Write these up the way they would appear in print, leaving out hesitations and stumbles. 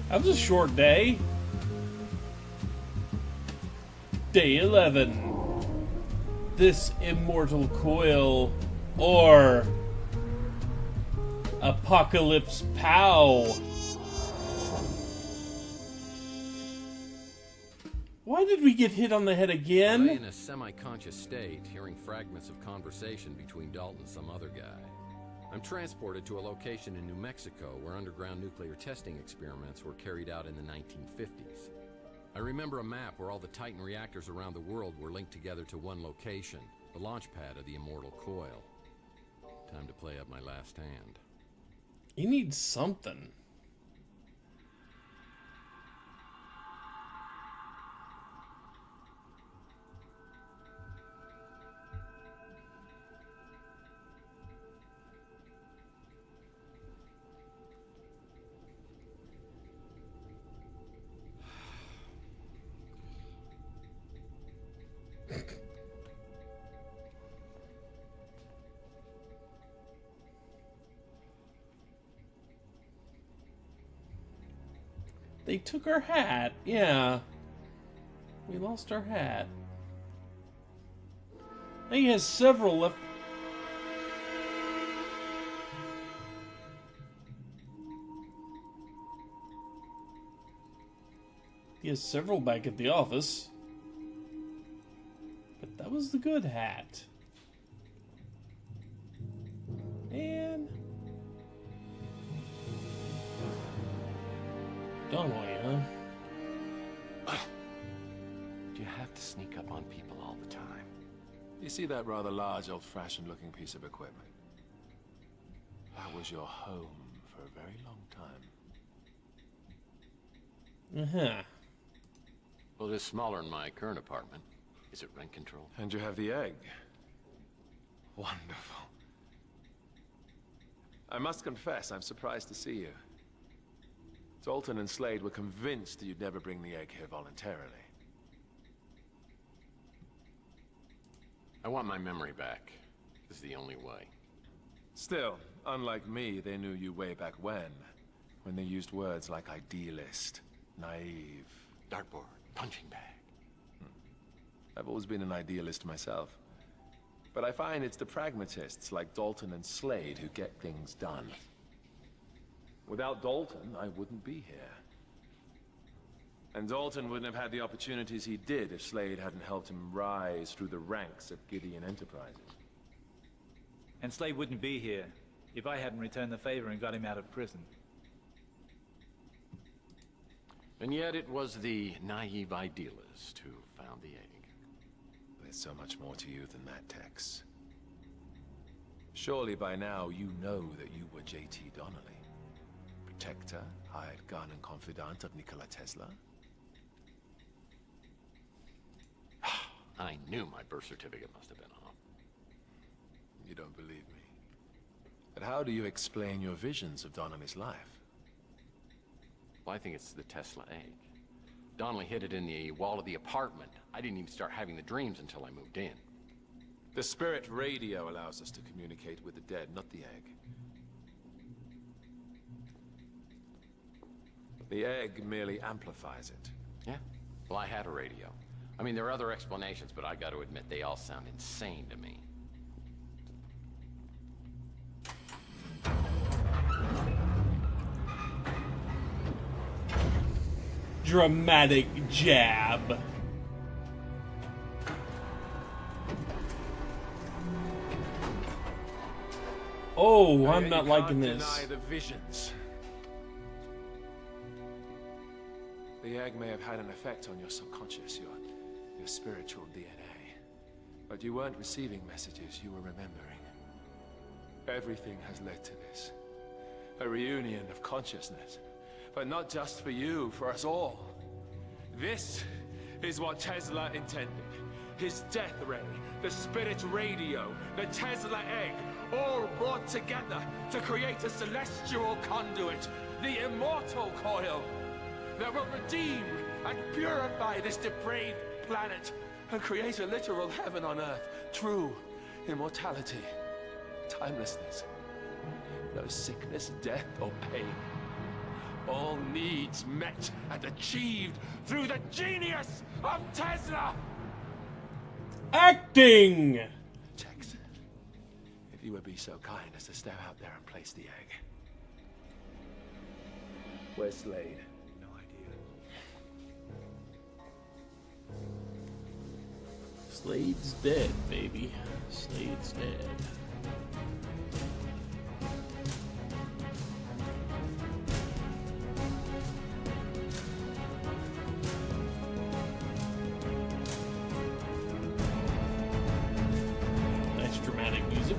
That was a short day. Day 11. This immortal coil, or Apocalypse Pow. Why did we get hit on the head again? Lay in a semi-conscious state, hearing fragments of conversation between Dalton and some other guy. I'm transported to a location in New Mexico where underground nuclear testing experiments were carried out in the 1950s. I remember a map where all the Titan reactors around the world were linked together to one location, the launch pad of the immortal coil. Time to play up my last hand. He needs something. They took our hat. Yeah. We lost our hat. He has several left. He has several back at the office. But that was the good hat. And Donnelly, huh? Do you have to sneak up on people all the time? You see that rather large, old-fashioned looking piece of equipment? That was your home for a very long time. Uh-huh. Well, it is smaller than my current apartment. Is it rent controlled? And you have the egg. Wonderful. I must confess, I'm surprised to see you. Dalton and Slade were convinced that you'd never bring the egg here voluntarily. I want my memory back. This is the only way. Still, unlike me, they knew you way back when they used words like idealist, naive. Dartboard, punching bag. I've always been an idealist myself. But I find it's the pragmatists like Dalton and Slade who get things done. Without Dalton, I wouldn't be here. And Dalton wouldn't have had the opportunities he did if Slade hadn't helped him rise through the ranks of Gideon Enterprises. And Slade wouldn't be here if I hadn't returned the favor and got him out of prison. And yet it was the naive idealist who found the egg. There's so much more to you than that, Tex. Surely by now you know that you were J.T. Donnelly. Protector, hired gun and confidant of Nikola Tesla. I knew my birth certificate must have been off. You don't believe me. But how do you explain your visions of Donnelly's life? Well, I think it's the Tesla egg. Donnelly hid it in the wall of the apartment. I didn't even start having the dreams until I moved in. The spirit radio allows us to communicate with the dead, not the egg. The egg merely amplifies it. Yeah? Well, I had a radio. I mean, there are other explanations, but I got to admit, they all sound insane to me. Dramatic jab. Oh, I'm not liking this. Deny the visions. The egg may have had an effect on your subconscious, your spiritual DNA. But you weren't receiving messages, you were remembering. Everything has led to this. A reunion of consciousness. But not just for you, for us all. This is what Tesla intended. His death ray, the spirit radio, the Tesla egg, all brought together to create a celestial conduit, the immortal coil, that will redeem and purify this depraved planet and create a literal heaven on earth. True immortality, timelessness, no sickness, death, or pain. All needs met and achieved through the genius of Tesla! Acting! Tex, if you would be so kind as to step out there and place the egg. Where's Slade? No idea. Slade's dead, baby. Slade's dead. Nice dramatic music.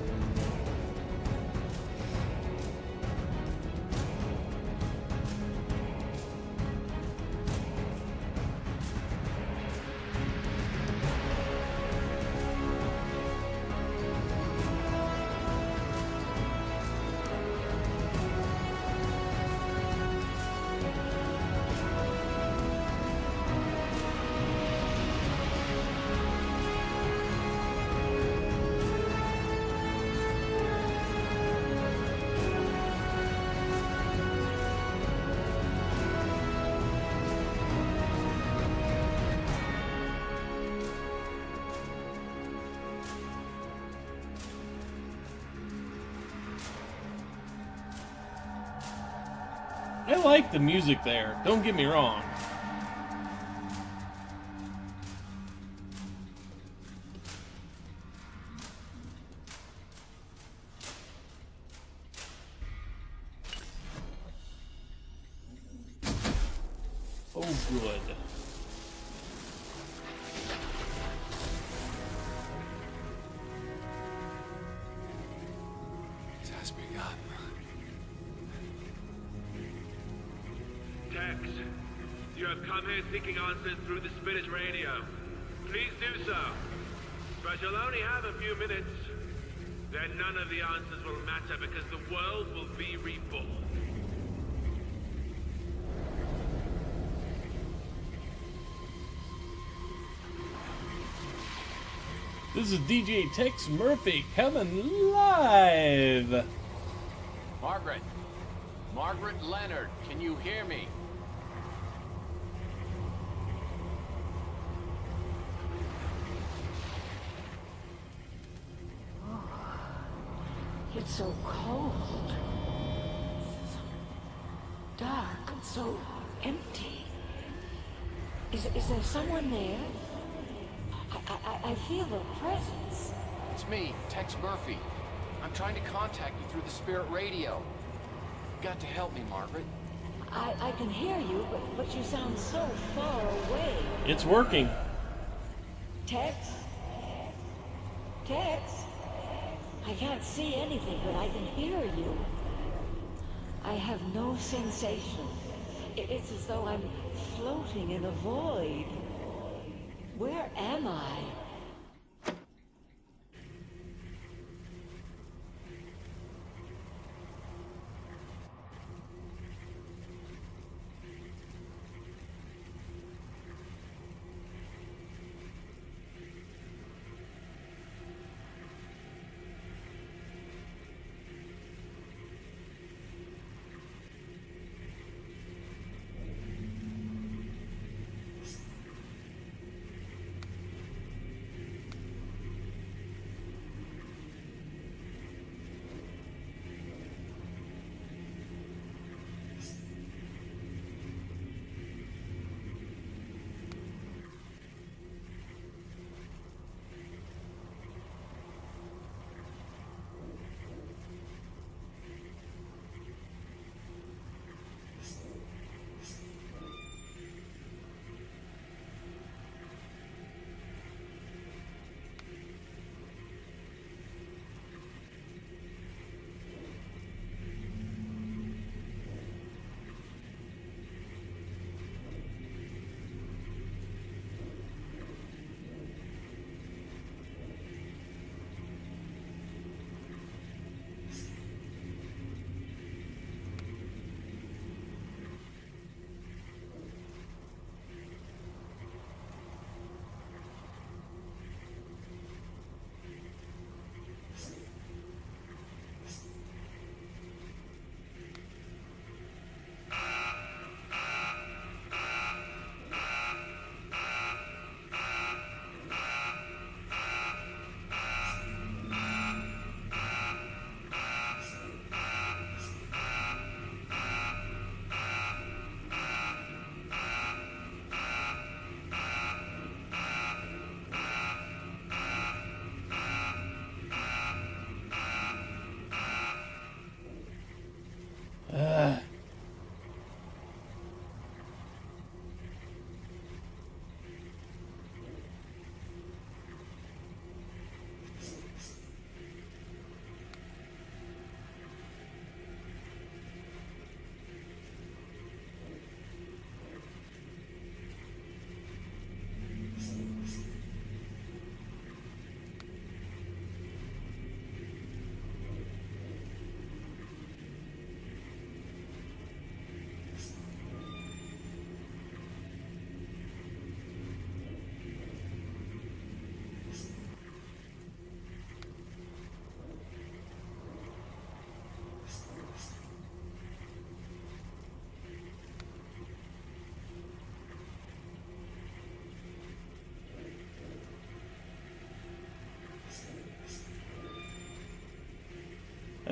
I like the music there, don't get me wrong. Oh, good. It has begun. Tex, you have come here seeking answers through the spirit radio. Please do so. But you'll only have a few minutes. Then none of the answers will matter because the world will be reborn. This is DJ Tex Murphy coming live. Margaret! Margaret Leonard, can you hear me? It's so cold. So dark and so empty. Is there someone there? I feel a presence. It's me, Tex Murphy. I'm trying to contact you through the spirit radio. You've got to help me, Margaret. I can hear you, but you sound so far away. It's working. Tex? Tex? I can't see anything, but I can hear you. I have no sensation. It's as though I'm floating in a void. Where am I?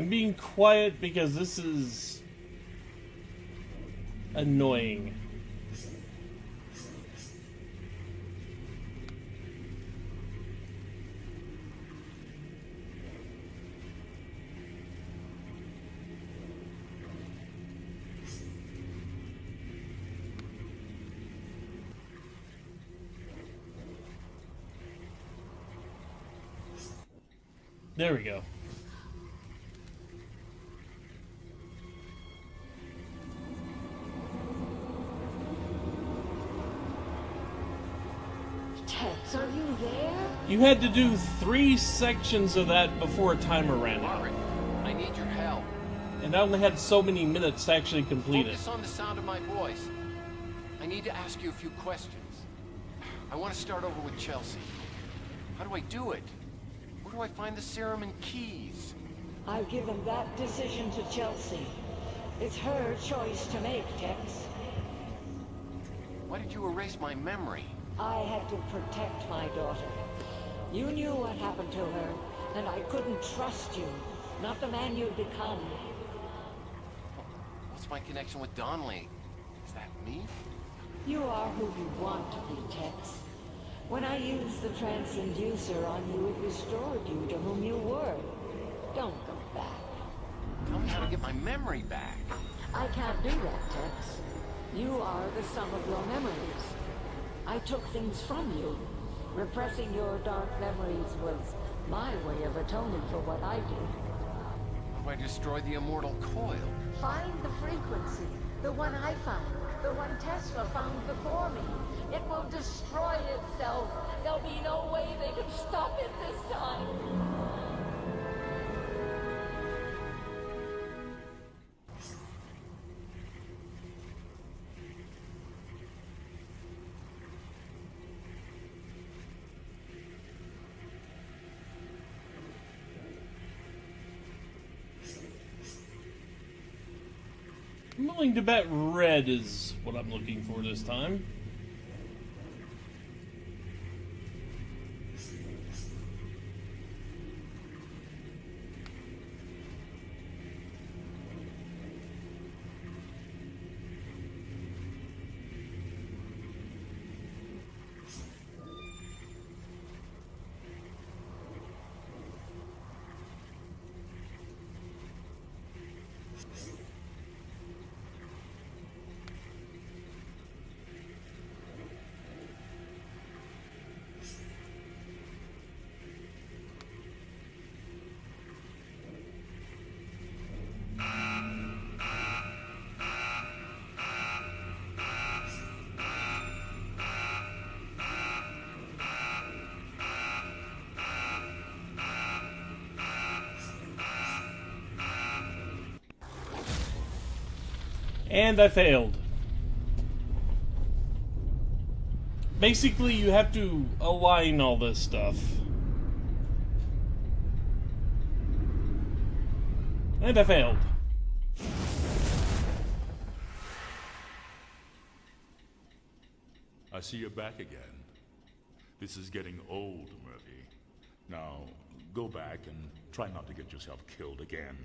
I'm being quiet because this is annoying. There we go. Tex, are you there? You had to do 3 sections of that before a timer ran out. Margaret, I need your help. And I only had so many minutes to actually complete it. Focus on the sound of my voice. I need to ask you a few questions. I want to start over with Chelsea. How do I do it? Where do I find the serum and keys? I've given that decision to Chelsea. It's her choice to make, Tex. Why did you erase my memory? I had to protect my daughter. You knew what happened to her, and I couldn't trust you. Not the man you'd become. What's my connection with Donnelly? Is that me? You are who you want to be, Tex. When I used the transducer on you, it restored you to whom you were. Don't go back. Tell me how to get my memory back. I can't do that, Tex. You are the sum of your memories. I took things from you. Repressing your dark memories was my way of atoning for what I did. How do I destroy the immortal coil? Find the frequency. The one I found. The one Tesla found before me. It will destroy itself. There'll be no way they can stop it this time. I'm willing to bet red is what I'm looking for this time. And I failed. Basically, you have to align all this stuff. And I failed. I see you're back again. This is getting old, Murphy. Now, go back and try not to get yourself killed again.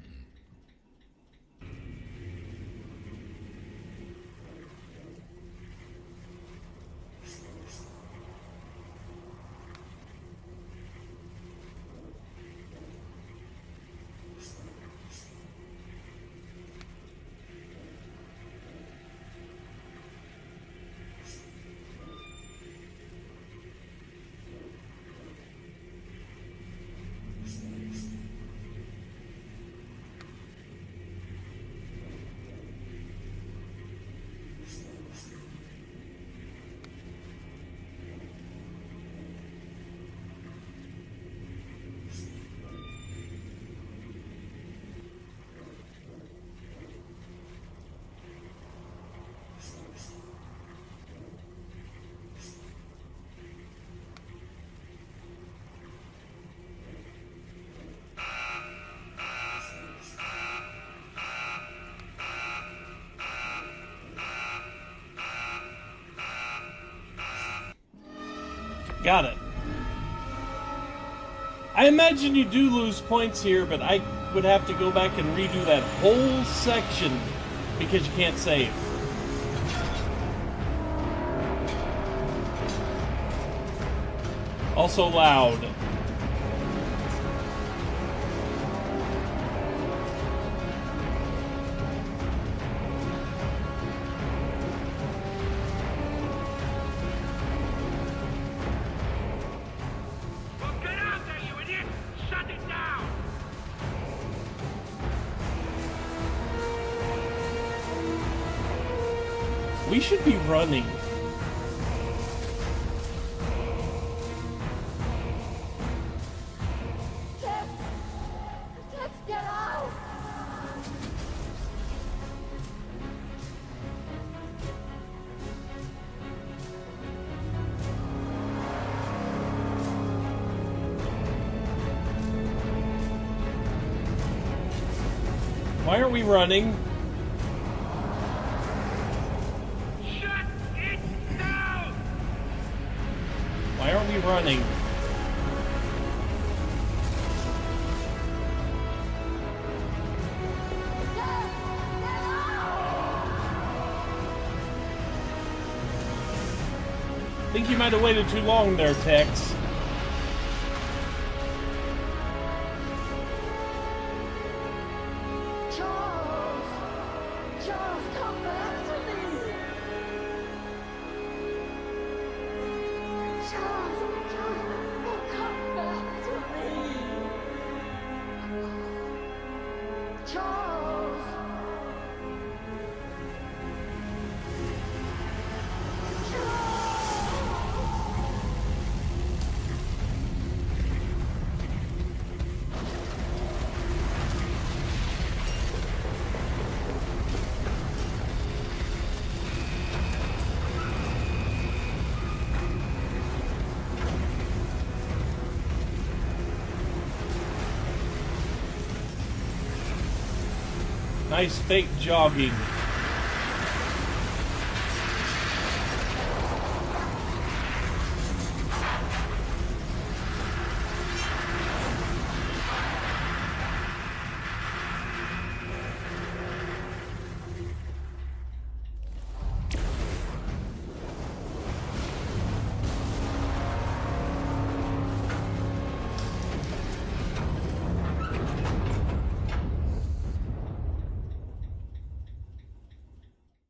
Got it. I imagine you do lose points here, but I would have to go back and redo that whole section because you can't save. Also loud. Well, get out there, you idiot! Shut it down! We should be running. Let's get out! Why aren't we running? Shut it down! Why aren't we running? I think you might have waited too long there, Tex. Charles! Charles, come back to me! Charles, oh, come back to me! Charles! Nice fake jogging.